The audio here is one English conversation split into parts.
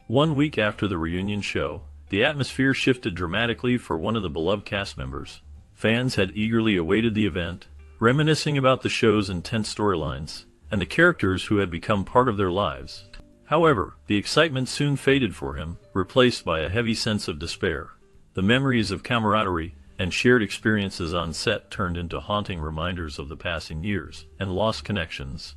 One week after the reunion show, the atmosphere shifted dramatically for one of the beloved cast members. Fans had eagerly awaited the event, reminiscing about the show's intense storylines and the characters who had become part of their lives. However, the excitement soon faded for him, replaced by a heavy sense of despair. The memories of camaraderie and shared experiences on set turned into haunting reminders of the passing years and lost connections.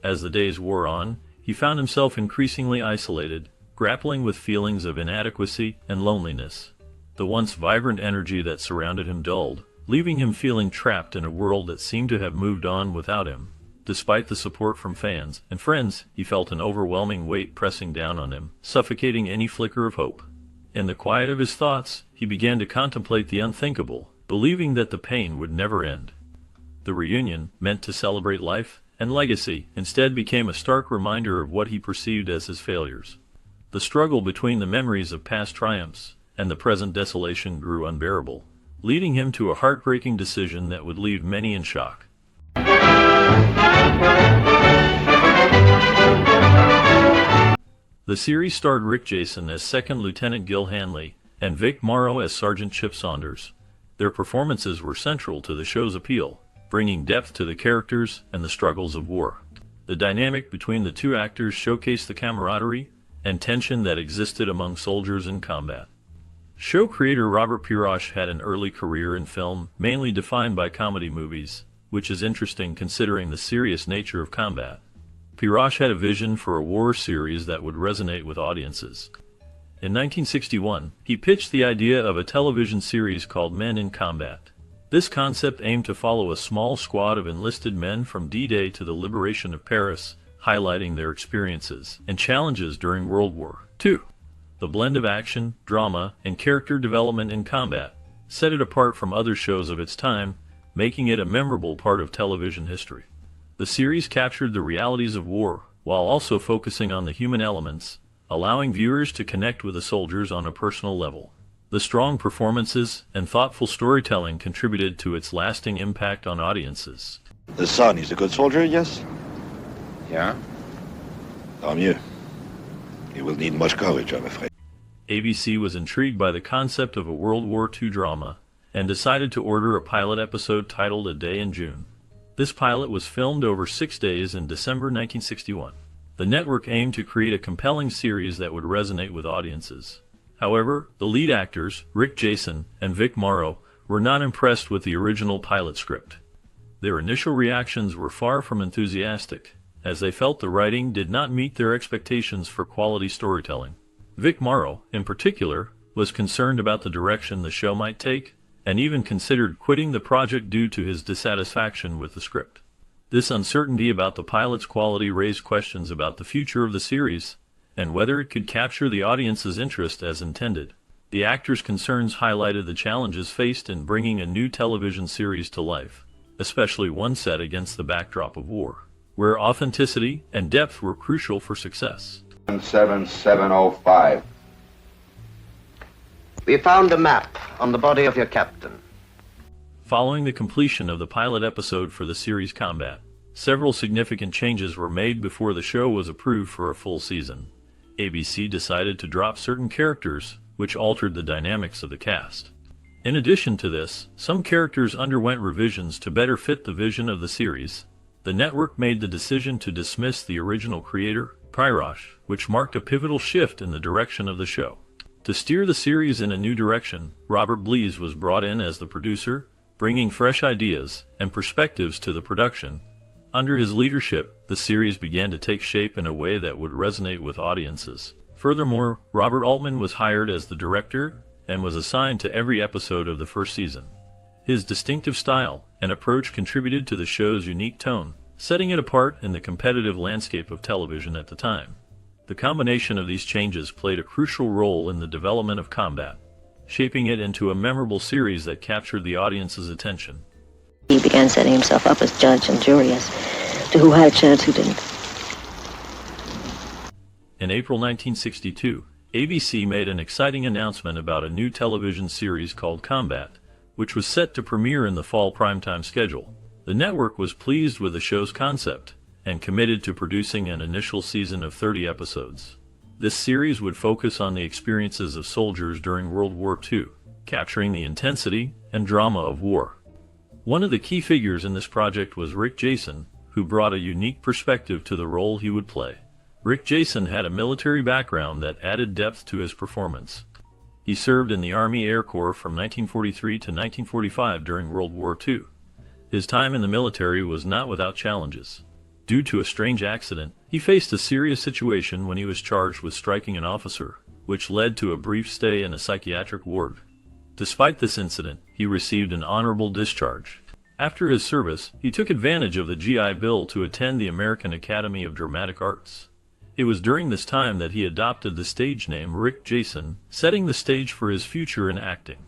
As the days wore on, he found himself increasingly isolated, grappling with feelings of inadequacy and loneliness. The once vibrant energy that surrounded him dulled, leaving him feeling trapped in a world that seemed to have moved on without him. Despite the support from fans and friends, he felt an overwhelming weight pressing down on him, suffocating any flicker of hope. In the quiet of his thoughts, he began to contemplate the unthinkable, believing that the pain would never end. The reunion, meant to celebrate life and legacy, instead became a stark reminder of what he perceived as his failures. The struggle between the memories of past triumphs and the present desolation grew unbearable, leading him to a heartbreaking decision that would leave many in shock. The series starred Rick Jason as Second Lieutenant Gil Hanley and Vic Morrow as Sergeant Chip Saunders. Their performances were central to the show's appeal, bringing depth to the characters and the struggles of war. The dynamic between the two actors showcased the camaraderie and tension that existed among soldiers in combat. Show creator Robert Pirosh had an early career in film, mainly defined by comedy movies, which is interesting considering the serious nature of combat. Pirosh had a vision for a war series that would resonate with audiences. In 1961, he pitched the idea of a television series called Men in Combat. This concept aimed to follow a small squad of enlisted men from D-Day to the liberation of Paris, highlighting their experiences and challenges during World War II. The blend of action, drama, and character development in combat set it apart from other shows of its time, making it a memorable part of television history. The series captured the realities of war, while also focusing on the human elements, allowing viewers to connect with the soldiers on a personal level. The strong performances and thoughtful storytelling contributed to its lasting impact on audiences. The son, he's a good soldier, yes? Yeah? Tant mieux. He will need much courage, I'm afraid. ABC was intrigued by the concept of a World War II drama and decided to order a pilot episode titled A Day in June. This pilot was filmed over 6 days in December 1961. The network aimed to create a compelling series that would resonate with audiences. However, the lead actors, Rick Jason and Vic Morrow, were not impressed with the original pilot script. Their initial reactions were far from enthusiastic, as they felt the writing did not meet their expectations for quality storytelling. Vic Morrow, in particular, was concerned about the direction the show might take, and even considered quitting the project due to his dissatisfaction with the script. This uncertainty about the pilot's quality raised questions about the future of the series, and whether it could capture the audience's interest as intended. The actors' concerns highlighted the challenges faced in bringing a new television series to life, especially one set against the backdrop of war, where authenticity and depth were crucial for success. 7705. We found a map on the body of your captain. Following the completion of the pilot episode for the series Combat, several significant changes were made before the show was approved for a full season. ABC decided to drop certain characters, which altered the dynamics of the cast. In addition to this, some characters underwent revisions to better fit the vision of the series. The network made the decision to dismiss the original creator, Pirosh, which marked a pivotal shift in the direction of the show. To steer the series in a new direction, Robert Blees was brought in as the producer, bringing fresh ideas and perspectives to the production. Under his leadership, the series began to take shape in a way that would resonate with audiences. Furthermore, Robert Altman was hired as the director and was assigned to every episode of the first season. His distinctive style and approach contributed to the show's unique tone, setting it apart in the competitive landscape of television at the time. The combination of these changes played a crucial role in the development of Combat, shaping it into a memorable series that captured the audience's attention. He began setting himself up as judge and jury as to who had a chance, who didn't. In April 1962, ABC made an exciting announcement about a new television series called Combat, which was set to premiere in the fall primetime schedule. The network was pleased with the show's concept and committed to producing an initial season of 30 episodes. This series would focus on the experiences of soldiers during World War II, capturing the intensity and drama of war. One of the key figures in this project was Rick Jason, who brought a unique perspective to the role he would play. Rick Jason had a military background that added depth to his performance. He served in the Army Air Corps from 1943 to 1945 during World War II. His time in the military was not without challenges. Due to a strange accident, he faced a serious situation when he was charged with striking an officer, which led to a brief stay in a psychiatric ward. Despite this incident, he received an honorable discharge. After his service, he took advantage of the GI Bill to attend the American Academy of Dramatic Arts. It was during this time that he adopted the stage name Rick Jason, setting the stage for his future in acting.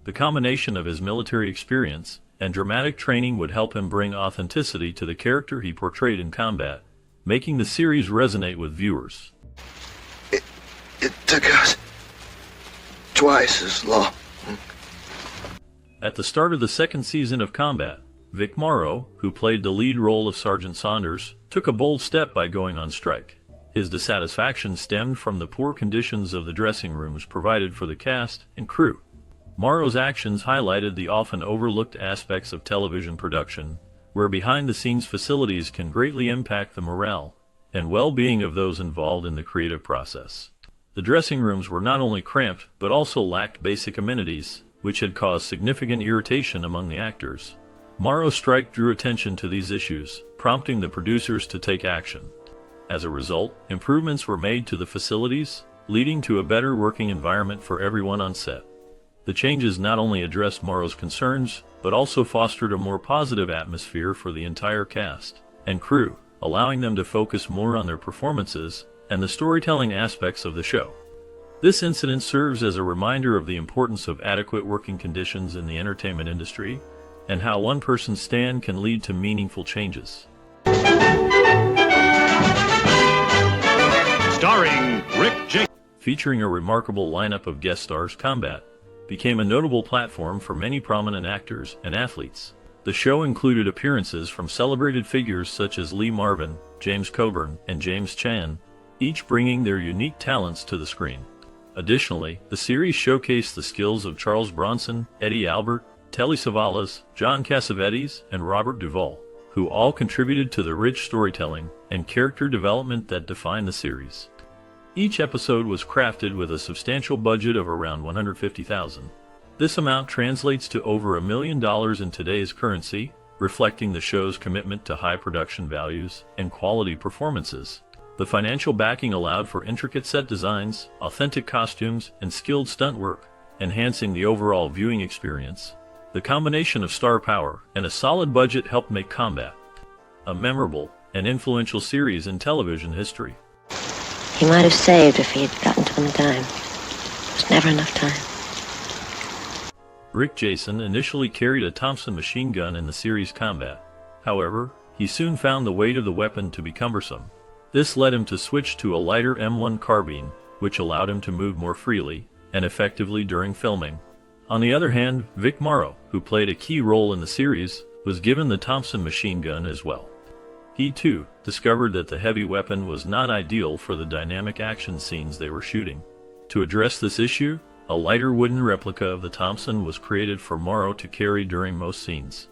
The combination of his military experience and dramatic training would help him bring authenticity to the character he portrayed in combat, making the series resonate with viewers. It took us twice as long. At the start of the second season of Combat, Vic Morrow, who played the lead role of Sergeant Saunders, took a bold step by going on strike. His dissatisfaction stemmed from the poor conditions of the dressing rooms provided for the cast and crew. Morrow's actions highlighted the often overlooked aspects of television production, where behind-the-scenes facilities can greatly impact the morale and well-being of those involved in the creative process. The dressing rooms were not only cramped, but also lacked basic amenities, which had caused significant irritation among the actors. Morrow's strike drew attention to these issues, prompting the producers to take action. As a result, improvements were made to the facilities, leading to a better working environment for everyone on set. The changes not only addressed Morrow's concerns, but also fostered a more positive atmosphere for the entire cast and crew, allowing them to focus more on their performances and the storytelling aspects of the show. This incident serves as a reminder of the importance of adequate working conditions in the entertainment industry and how one person's stand can lead to meaningful changes. Starring Rick Jason. Featuring a remarkable lineup of guest stars, Combat became a notable platform for many prominent actors and athletes. The show included appearances from celebrated figures such as Lee Marvin, James Coburn, and James Chan, each bringing their unique talents to the screen. Additionally, the series showcased the skills of Charles Bronson, Eddie Albert, Telly Savalas, John Cassavetes, and Robert Duvall, who all contributed to the rich storytelling and character development that defined the series. Each episode was crafted with a substantial budget of around $150,000. This amount translates to over $1 million in today's currency, reflecting the show's commitment to high production values and quality performances. The financial backing allowed for intricate set designs, authentic costumes, and skilled stunt work, enhancing the overall viewing experience. The combination of star power and a solid budget helped make Combat a memorable and influential series in television history. He might have saved if he had gotten to them in time. There was never enough time. Rick Jason initially carried a Thompson machine gun in the series Combat. However, he soon found the weight of the weapon to be cumbersome. This led him to switch to a lighter M1 carbine, which allowed him to move more freely and effectively during filming. On the other hand, Vic Morrow, who played a key role in the series, was given the Thompson machine gun as well. He too discovered that the heavy weapon was not ideal for the dynamic action scenes they were shooting. To address this issue, a lighter wooden replica of the Thompson was created for Morrow to carry during most scenes.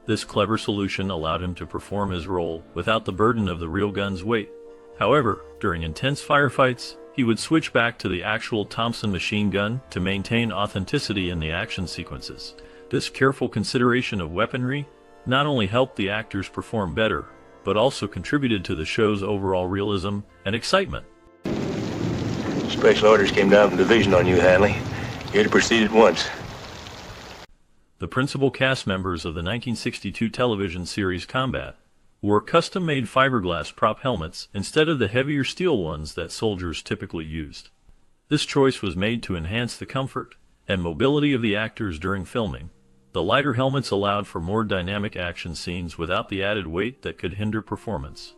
This clever solution allowed him to perform his role without the burden of the real gun's weight. However, during intense firefights, he would switch back to the actual Thompson machine gun to maintain authenticity in the action sequences. This careful consideration of weaponry not only helped the actors perform better, but also contributed to the show's overall realism and excitement. Special orders came down from division on you, Hanley. You're to proceed at once. The principal cast members of the 1962 television series Combat wore custom-made fiberglass prop helmets instead of the heavier steel ones that soldiers typically used. This choice was made to enhance the comfort and mobility of the actors during filming. The lighter helmets allowed for more dynamic action scenes without the added weight that could hinder performance.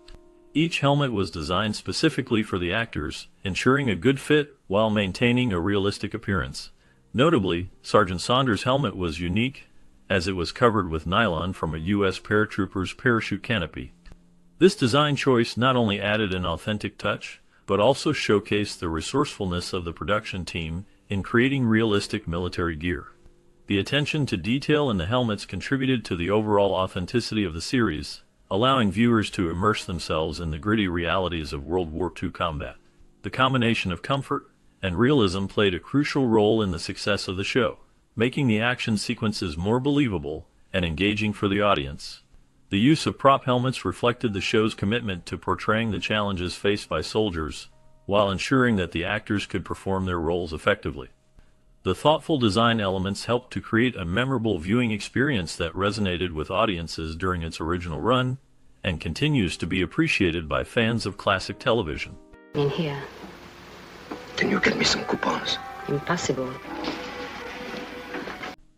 Each helmet was designed specifically for the actors, ensuring a good fit while maintaining a realistic appearance. Notably, Sergeant Saunders' helmet was unique, as it was covered with nylon from a U.S. paratrooper's parachute canopy. This design choice not only added an authentic touch, but also showcased the resourcefulness of the production team in creating realistic military gear. The attention to detail in the helmets contributed to the overall authenticity of the series, allowing viewers to immerse themselves in the gritty realities of World War II combat. The combination of comfort and realism played a crucial role in the success of the show, making the action sequences more believable and engaging for the audience. The use of prop helmets reflected the show's commitment to portraying the challenges faced by soldiers, while ensuring that the actors could perform their roles effectively. The thoughtful design elements helped to create a memorable viewing experience that resonated with audiences during its original run, and continues to be appreciated by fans of classic television. In here. Can you get me some coupons? Impossible.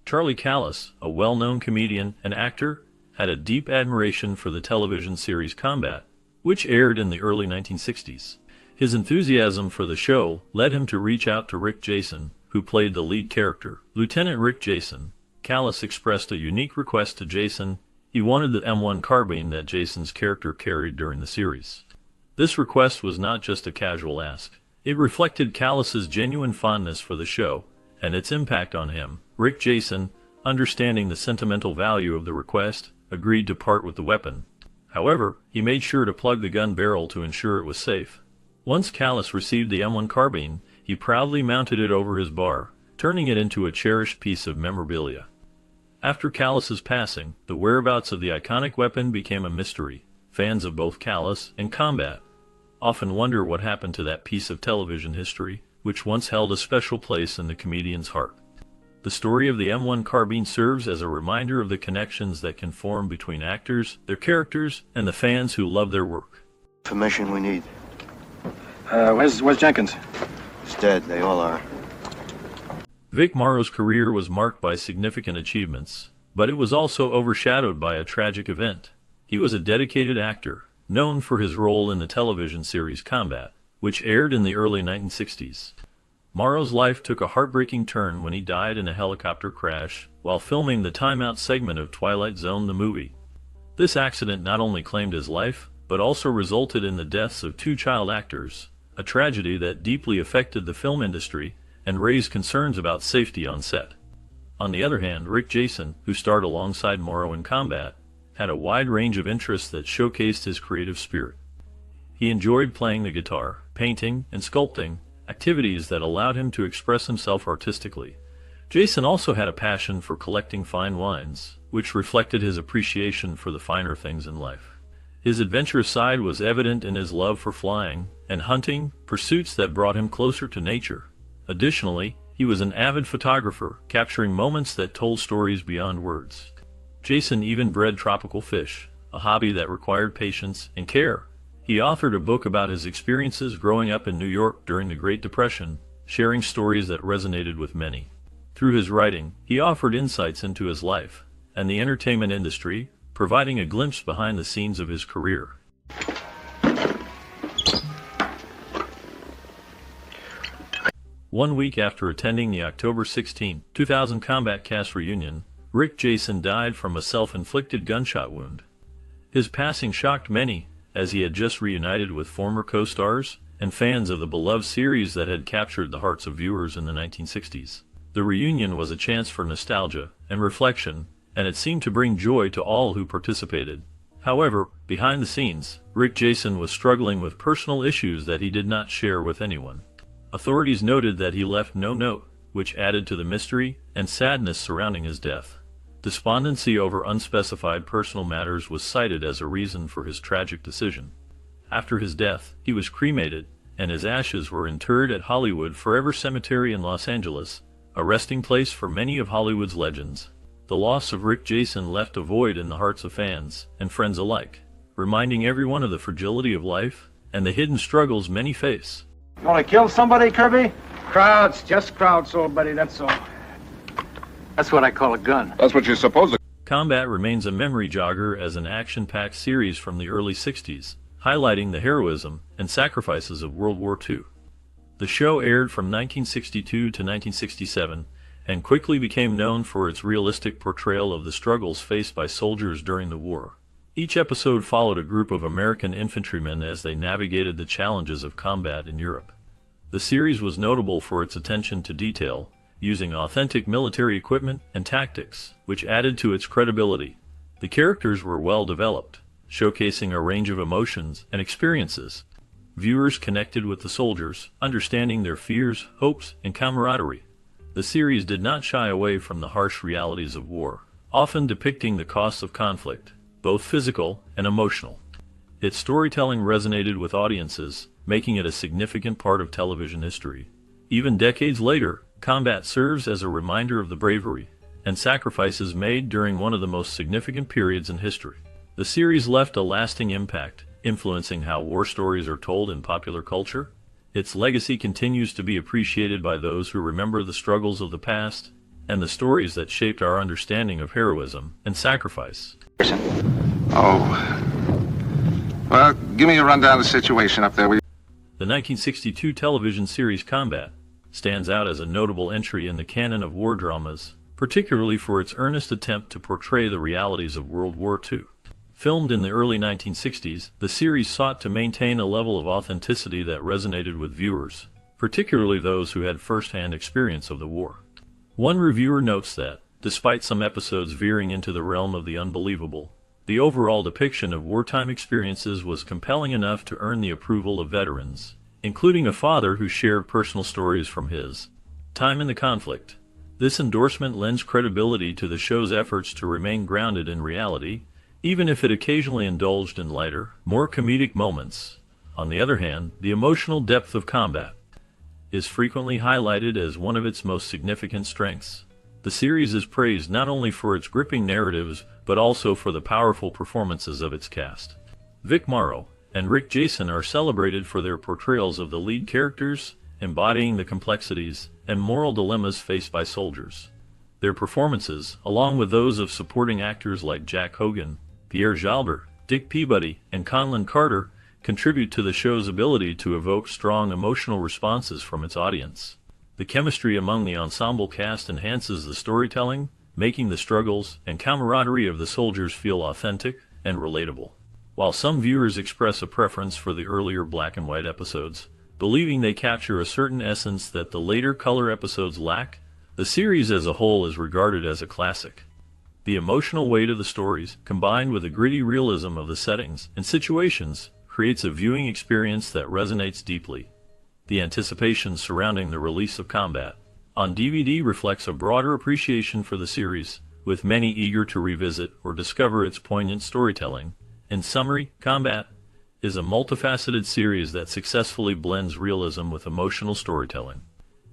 Charlie Callis, a well-known comedian and actor, had a deep admiration for the television series Combat, which aired in the early 1960s. His enthusiasm for the show led him to reach out to Rick Jason, who played the lead character, Lieutenant Rick Jason. Callis expressed a unique request to Jason. He wanted the M1 carbine that Jason's character carried during the series. This request was not just a casual ask. It reflected Callis's genuine fondness for the show and its impact on him. Rick Jason, understanding the sentimental value of the request, agreed to part with the weapon. However, he made sure to plug the gun barrel to ensure it was safe. Once Callis received the M1 carbine, he proudly mounted it over his bar, turning it into a cherished piece of memorabilia. After Callis's passing, the whereabouts of the iconic weapon became a mystery. Fans of both Callis and Combat often wonder what happened to that piece of television history, which once held a special place in the comedian's heart. The story of the M1 carbine serves as a reminder of the connections that can form between actors, their characters, and the fans who love their work. Information we need. Where's Jenkins? He's dead. They all are. Vic Morrow's career was marked by significant achievements, but it was also overshadowed by a tragic event. He was a dedicated actor, known for his role in the television series Combat, which aired in the early 1960s. Morrow's life took a heartbreaking turn when he died in a helicopter crash while filming the Time Out segment of Twilight Zone the movie. This accident not only claimed his life, but also resulted in the deaths of two child actors, a tragedy that deeply affected the film industry and raised concerns about safety on set. On the other hand, Rick Jason, who starred alongside Morrow in Combat, had a wide range of interests that showcased his creative spirit. He enjoyed playing the guitar, painting, and sculpting, activities that allowed him to express himself artistically. Jason also had a passion for collecting fine wines, which reflected his appreciation for the finer things in life. His adventurous side was evident in his love for flying and hunting, pursuits that brought him closer to nature. Additionally, he was an avid photographer, capturing moments that told stories beyond words. Jason even bred tropical fish, a hobby that required patience and care. He authored a book about his experiences growing up in New York during the Great Depression, sharing stories that resonated with many. Through his writing, he offered insights into his life and the entertainment industry, providing a glimpse behind the scenes of his career. One week after attending the October 16, 2000 Combat Cast reunion, Rick Jason died from a self-inflicted gunshot wound. His passing shocked many, as he had just reunited with former co-stars and fans of the beloved series that had captured the hearts of viewers in the 1960s. The reunion was a chance for nostalgia and reflection, and it seemed to bring joy to all who participated. However, behind the scenes, Rick Jason was struggling with personal issues that he did not share with anyone. Authorities noted that he left no note, which added to the mystery and sadness surrounding his death. Despondency over unspecified personal matters was cited as a reason for his tragic decision. After his death, he was cremated, and his ashes were interred at Hollywood Forever Cemetery in Los Angeles, a resting place for many of Hollywood's legends. The loss of Rick Jason left a void in the hearts of fans and friends alike, reminding everyone of the fragility of life and the hidden struggles many face. You want to kill somebody, Kirby? Crowds, just crowds, old buddy, that's all. That's what I call a gun. That's what you're supposed to. Combat remains a memory jogger as an action-packed series from the early 60s, highlighting the heroism and sacrifices of World War II. The show aired from 1962 to 1967 and quickly became known for its realistic portrayal of the struggles faced by soldiers during the war. Each episode followed a group of American infantrymen as they navigated the challenges of combat in Europe. The series was notable for its attention to detail, using authentic military equipment and tactics, which added to its credibility. The characters were well developed, showcasing a range of emotions and experiences. Viewers connected with the soldiers, understanding their fears, hopes, and camaraderie. The series did not shy away from the harsh realities of war, often depicting the costs of conflict, both physical and emotional. Its storytelling resonated with audiences, making it a significant part of television history. Even decades later, combat serves as a reminder of the bravery and sacrifices made during one of the most significant periods in history. The series left a lasting impact, influencing how war stories are told in popular culture. Its legacy continues to be appreciated by those who remember the struggles of the past and the stories that shaped our understanding of heroism and sacrifice. Oh. Well, give me a rundown of the situation up there, will you? The 1962 television series Combat stands out as a notable entry in the canon of war dramas, particularly for its earnest attempt to portray the realities of World War II. Filmed in the early 1960s, the series sought to maintain a level of authenticity that resonated with viewers, particularly those who had first-hand experience of the war. One reviewer notes that, despite some episodes veering into the realm of the unbelievable, the overall depiction of wartime experiences was compelling enough to earn the approval of veterans, including a father who shared personal stories from his time in the conflict. This endorsement lends credibility to the show's efforts to remain grounded in reality, even if it occasionally indulged in lighter, more comedic moments. On the other hand, the emotional depth of Combat is frequently highlighted as one of its most significant strengths. The series is praised not only for its gripping narratives, but also for the powerful performances of its cast. Vic Morrow and Rick Jason are celebrated for their portrayals of the lead characters, embodying the complexities and moral dilemmas faced by soldiers. Their performances, along with those of supporting actors like Jack Hogan, Pierre Jalbert, Dick Peabody, and Conlon Carter, contribute to the show's ability to evoke strong emotional responses from its audience. The chemistry among the ensemble cast enhances the storytelling, making the struggles and camaraderie of the soldiers feel authentic and relatable. While some viewers express a preference for the earlier black and white episodes, believing they capture a certain essence that the later color episodes lack, the series as a whole is regarded as a classic. The emotional weight of the stories, combined with the gritty realism of the settings and situations, creates a viewing experience that resonates deeply. The anticipation surrounding the release of Combat on DVD reflects a broader appreciation for the series, with many eager to revisit or discover its poignant storytelling. In summary, Combat is a multifaceted series that successfully blends realism with emotional storytelling.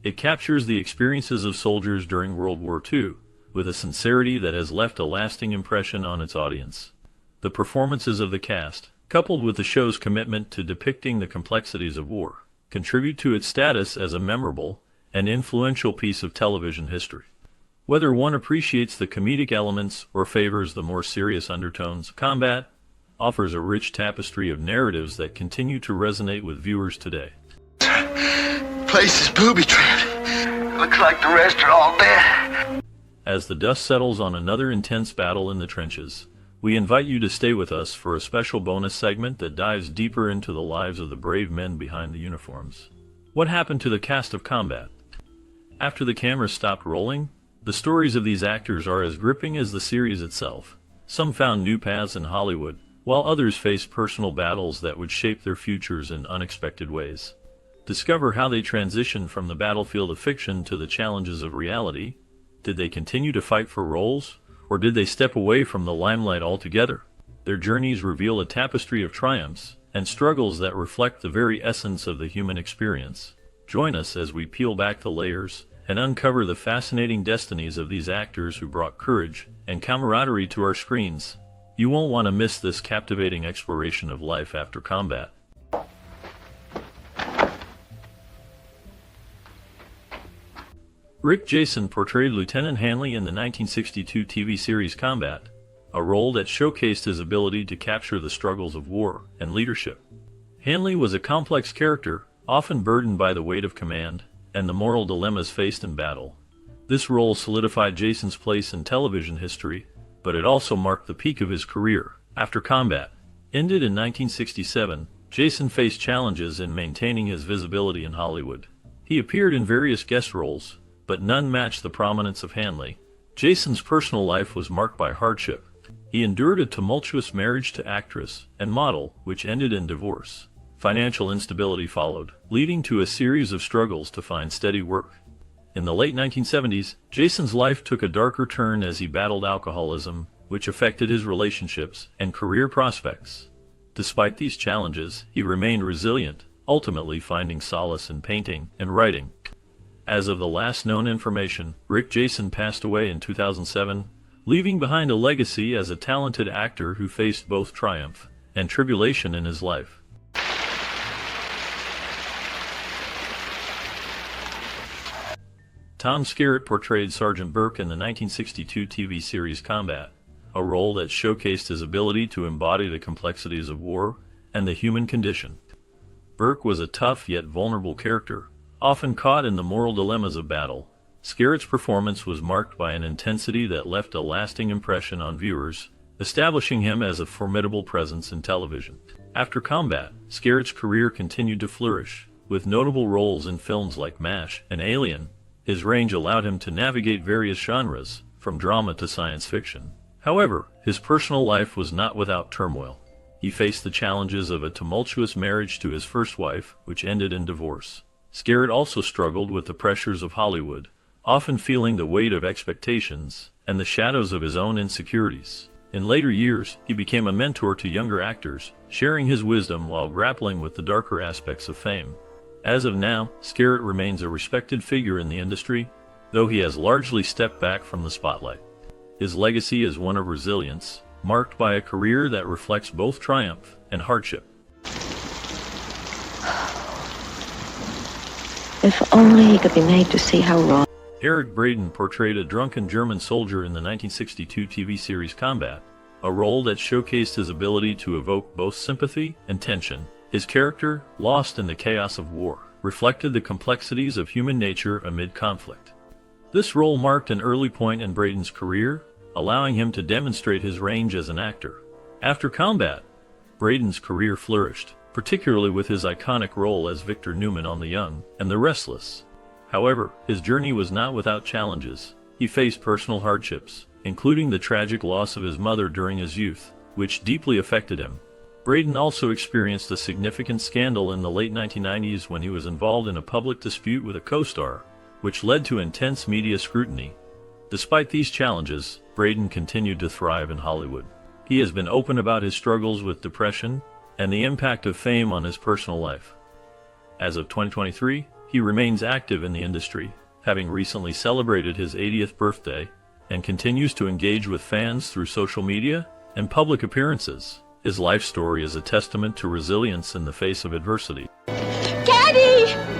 It captures the experiences of soldiers during World War II, with a sincerity that has left a lasting impression on its audience. The performances of the cast, coupled with the show's commitment to depicting the complexities of war, contribute to its status as a memorable and influential piece of television history. Whether one appreciates the comedic elements or favors the more serious undertones, Combat offers a rich tapestry of narratives that continue to resonate with viewers today. Place is booby-trapped. Looks like the rest are all dead. As the dust settles on another intense battle in the trenches, we invite you to stay with us for a special bonus segment that dives deeper into the lives of the brave men behind the uniforms. What happened to the cast of Combat? After the cameras stopped rolling, the stories of these actors are as gripping as the series itself. Some found new paths in Hollywood, while others faced personal battles that would shape their futures in unexpected ways. Discover how they transitioned from the battlefield of fiction to the challenges of reality. Did they continue to fight for roles, or did they step away from the limelight altogether? Their journeys reveal a tapestry of triumphs and struggles that reflect the very essence of the human experience. Join us as we peel back the layers and uncover the fascinating destinies of these actors who brought courage and camaraderie to our screens. You won't want to miss this captivating exploration of life after combat. Rick Jason portrayed Lieutenant Hanley in the 1962 TV series Combat, a role that showcased his ability to capture the struggles of war and leadership. Hanley was a complex character, often burdened by the weight of command and the moral dilemmas faced in battle. This role solidified Jason's place in television history, but it also marked the peak of his career, After Combat ended in 1967, Jason faced challenges in maintaining his visibility in Hollywood. He appeared in various guest roles, but none matched the prominence of Hanley. Jason's personal life was marked by hardship. He endured a tumultuous marriage to actress and model, which ended in divorce. Financial instability followed, leading to a series of struggles to find steady work. In the late 1970s, Jason's life took a darker turn as he battled alcoholism, which affected his relationships and career prospects. Despite these challenges, he remained resilient, ultimately finding solace in painting and writing. As of the last known information, Rick Jason passed away in 2007, leaving behind a legacy as a talented actor who faced both triumph and tribulation in his life. Tom Skerritt portrayed Sergeant Burke in the 1962 TV series Combat, a role that showcased his ability to embody the complexities of war and the human condition. Burke was a tough yet vulnerable character, often caught in the moral dilemmas of battle. Skerritt's performance was marked by an intensity that left a lasting impression on viewers, establishing him as a formidable presence in television. After Combat, Skerritt's career continued to flourish, with notable roles in films like MASH and Alien. His range allowed him to navigate various genres, from drama to science fiction. However, his personal life was not without turmoil. He faced the challenges of a tumultuous marriage to his first wife, which ended in divorce. Skerritt also struggled with the pressures of Hollywood, often feeling the weight of expectations and the shadows of his own insecurities. In later years, he became a mentor to younger actors, sharing his wisdom while grappling with the darker aspects of fame. As of now, Skerritt remains a respected figure in the industry, though he has largely stepped back from the spotlight. His legacy is one of resilience, marked by a career that reflects both triumph and hardship. If only he could be made to see how wrong. Eric Braeden portrayed a drunken German soldier in the 1962 TV series Combat, a role that showcased his ability to evoke both sympathy and tension. His character, lost in the chaos of war, reflected the complexities of human nature amid conflict. This role marked an early point in Braden's career, allowing him to demonstrate his range as an actor. After Combat, Braden's career flourished, particularly with his iconic role as Victor Newman on The Young and the Restless. However, his journey was not without challenges. He faced personal hardships, including the tragic loss of his mother during his youth, which deeply affected him. Braeden also experienced a significant scandal in the late 1990s when he was involved in a public dispute with a co-star, which led to intense media scrutiny. Despite these challenges, Braeden continued to thrive in Hollywood. He has been open about his struggles with depression and the impact of fame on his personal life. As of 2023, he remains active in the industry, having recently celebrated his 80th birthday, and continues to engage with fans through social media and public appearances. His life story is a testament to resilience in the face of adversity. Daddy!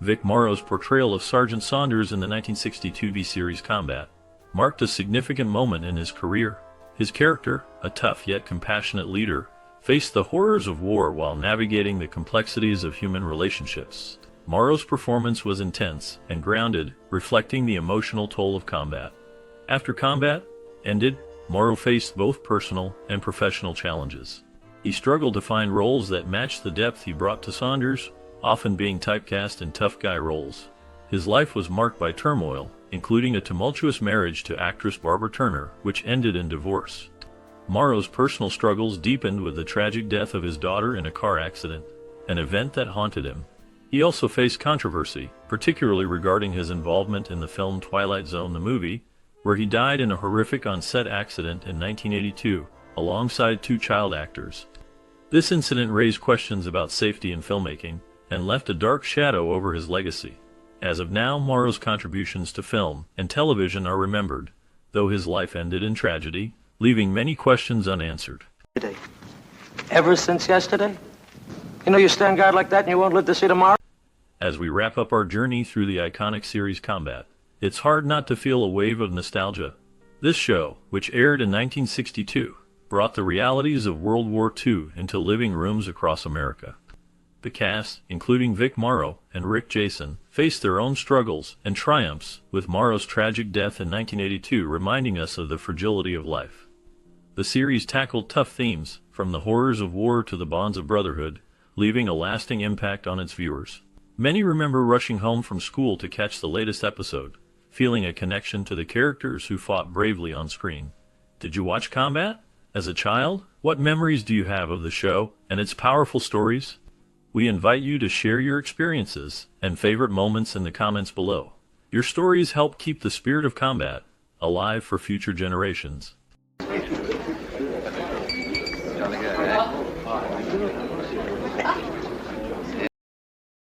Vic Morrow's portrayal of Sergeant Saunders in the 1962 TV series Combat marked a significant moment in his career. His character, a tough yet compassionate leader, faced the horrors of war while navigating the complexities of human relationships. Morrow's performance was intense and grounded, reflecting the emotional toll of combat. After Combat ended, Morrow faced both personal and professional challenges. He struggled to find roles that matched the depth he brought to Saunders, often being typecast in tough guy roles. His life was marked by turmoil, including a tumultuous marriage to actress Barbara Turner, which ended in divorce. Morrow's personal struggles deepened with the tragic death of his daughter in a car accident, an event that haunted him. He also faced controversy, particularly regarding his involvement in the film Twilight Zone the movie, where he died in a horrific on-set accident in 1982, alongside two child actors. This incident raised questions about safety in filmmaking, and left a dark shadow over his legacy. As of now, Morrow's contributions to film and television are remembered, though his life ended in tragedy, leaving many questions unanswered. Ever since yesterday? You know you stand guard like that and you won't live to see tomorrow? As we wrap up our journey through the iconic series Combat, it's hard not to feel a wave of nostalgia. This show, which aired in 1962, brought the realities of World War II into living rooms across America. The cast, including Vic Morrow and Rick Jason, faced their own struggles and triumphs, with Morrow's tragic death in 1982 reminding us of the fragility of life. The series tackled tough themes, from the horrors of war to the bonds of brotherhood, leaving a lasting impact on its viewers. Many remember rushing home from school to catch the latest episode, feeling a connection to the characters who fought bravely on screen. Did you watch Combat? As a child, what memories do you have of the show and its powerful stories? We invite you to share your experiences and favorite moments in the comments below. Your stories help keep the spirit of Combat alive for future generations. Jolly good, eh?